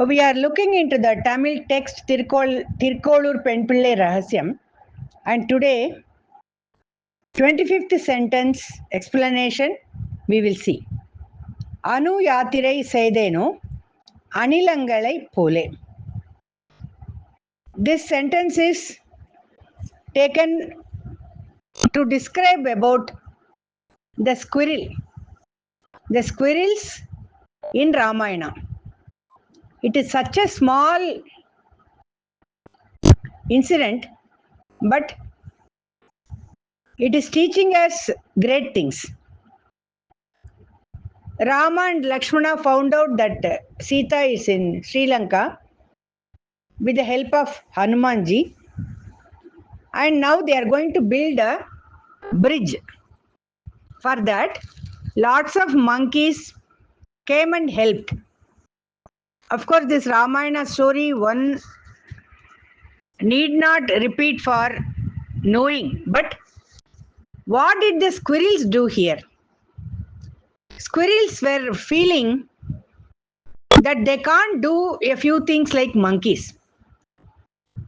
We are looking into the Tamil text Thirukolur Penpillai Rahasyam, and today 25th sentence explanation we will see. Anu Yathirai Seideno Anilangalai Pole. This sentence is taken to describe about the squirrel. The squirrels in Ramayana. It is such a small incident, but it is teaching us great things. Rama and Lakshmana found out that Sita is in Sri Lanka with the help of Hanumanji, and now they are going to build a bridge. For that, lots of monkeys came and helped. Of course, this Ramayana story one need not repeat for knowing, but what did the squirrels do here? Squirrels were feeling that they can't do a few things like monkeys.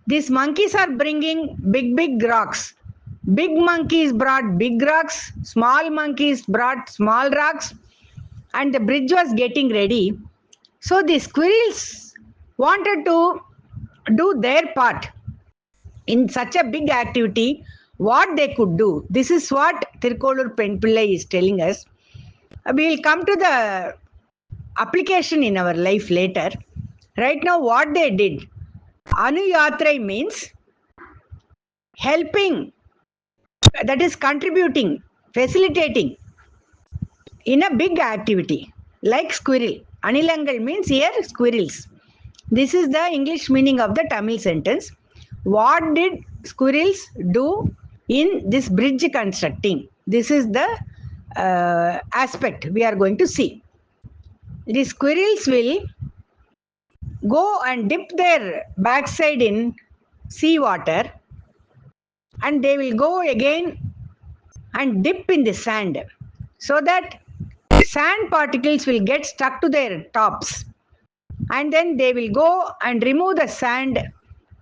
These monkeys are bringing big rocks. Big monkeys brought big rocks, small monkeys brought small rocks, and the bridge was getting ready. So the squirrels wanted to do their part in such a big activity, what they could do. This is what Thirukolur Penpillai is telling us. We will come to the application in our life later. Right now, what they did, Anuyatrai means helping, that is contributing, facilitating in a big activity like squirrel. Anilangal means here squirrels. This is the English meaning of the Tamil sentence. What did squirrels do in this bridge constructing? This is the aspect we are going to see. The squirrels will go and dip their backside in sea water, and they will go again and dip in the sand so that sand particles will get stuck to their tops, and then they will go and remove the sand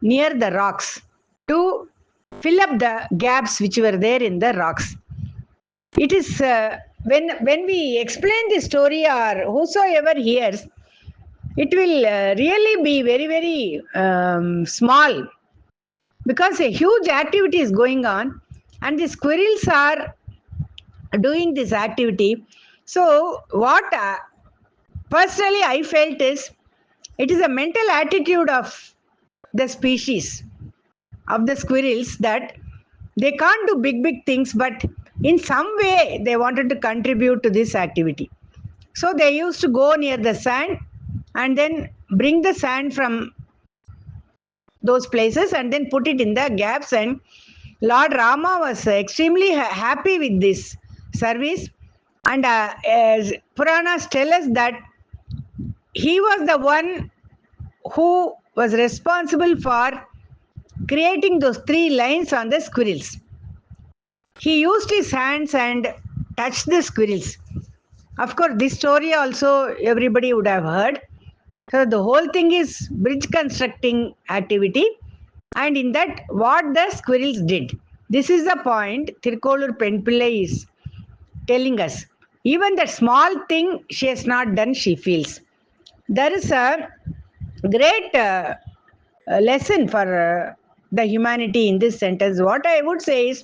near the rocks to fill up the gaps which were there in the rocks. It is when we explain the story, or whosoever hears, it will really be very small, because a huge activity is going on and the squirrels are doing this activity. So what personally I felt is, it is a mental attitude of the species of the squirrels that they can't do big things, but in some way they wanted to contribute to this activity. So they used to go near the sand and then bring the sand from those places and then put it in the gaps, and Lord Rama was extremely happy with this service, and as Puranas tell us that he was the one who was responsible for creating those 3 lines on the squirrels. He used his hands and touched the squirrels. Of course, this story also everybody would have heard. So the whole thing is bridge constructing activity, and in that what the squirrels did. This is the point Thirukolur Penpillai is telling us. Even that small thing she has not done, she feels. There is a great lesson for the humanity in this sentence. What I would say is,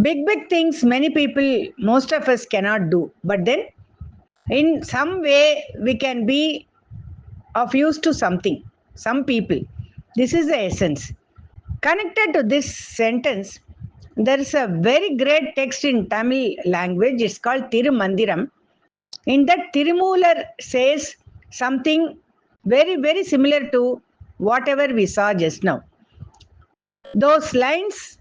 big things many people, most of us cannot do, but then in some way we can be of use to something, some people. This is the essence. Connected to this sentence, there is a very great text in Tamil language. It's called Thirumandiram. In that, Thirukolur says something very similar to whatever we saw just now. Those lines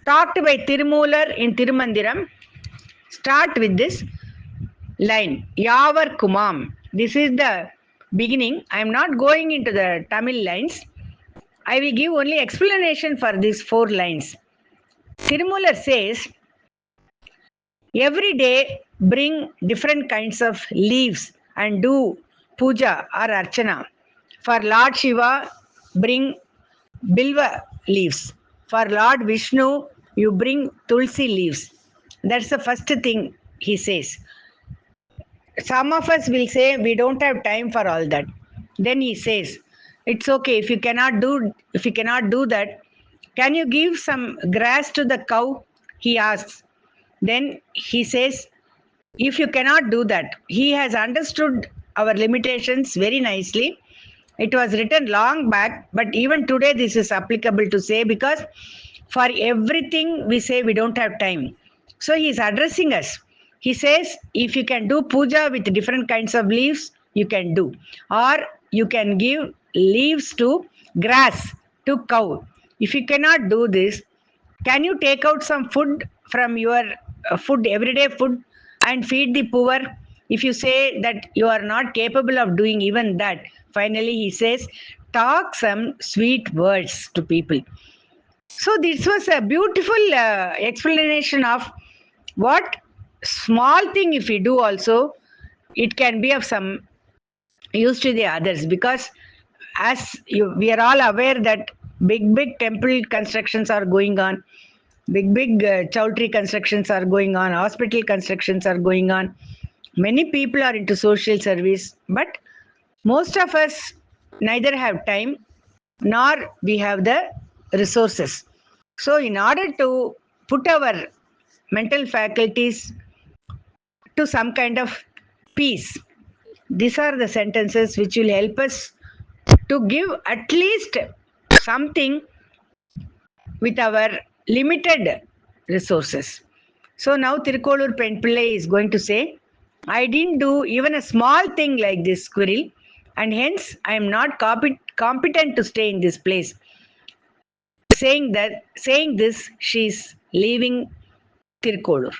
talked by Thirukolur in Thirumandiram start with this line, Yavar Kumam. This is the beginning. I am not going into the Tamil lines. I will give only explanation for these 4 lines. Thirukolur says, every day bring different kinds of leaves and do puja or archana. For Lord Shiva, bring bilva leaves. For Lord Vishnu, you bring tulsi leaves. That's the first thing he says. Some of us will say we don't have time for all that. Then he says, it's okay if you cannot do that, can you give some grass to the cow? He asks. Then he says, if you cannot do that, he has understood our limitations very nicely. It was written long back, but even today this is applicable to say, because for everything we say we don't have time. So he is addressing us. He says, if you can do puja with different kinds of leaves, you can do. Or you can give leaves to grass, to cow. If you cannot do this, can you take out some food from your food, everyday food, and feed the poor? If you say that you are not capable of doing even that, finally he says, talk some sweet words to people. So this was a beautiful explanation of what small thing if we do also, it can be of some use to the others. Because we are all aware that big temple constructions are going on, big chowdhury constructions are going on, hospital constructions are going on. Many people are into social service, but most of us neither have time nor we have the resources. So in order to put our mental faculties to some kind of peace, these are the sentences which will help us to give at least something with our limited resources. So now Thirukolur Penpillai is going to say, I didn't do even a small thing like this squirrel, and hence I am not competent to stay in this place. Saying this, she is leaving Thirukolur.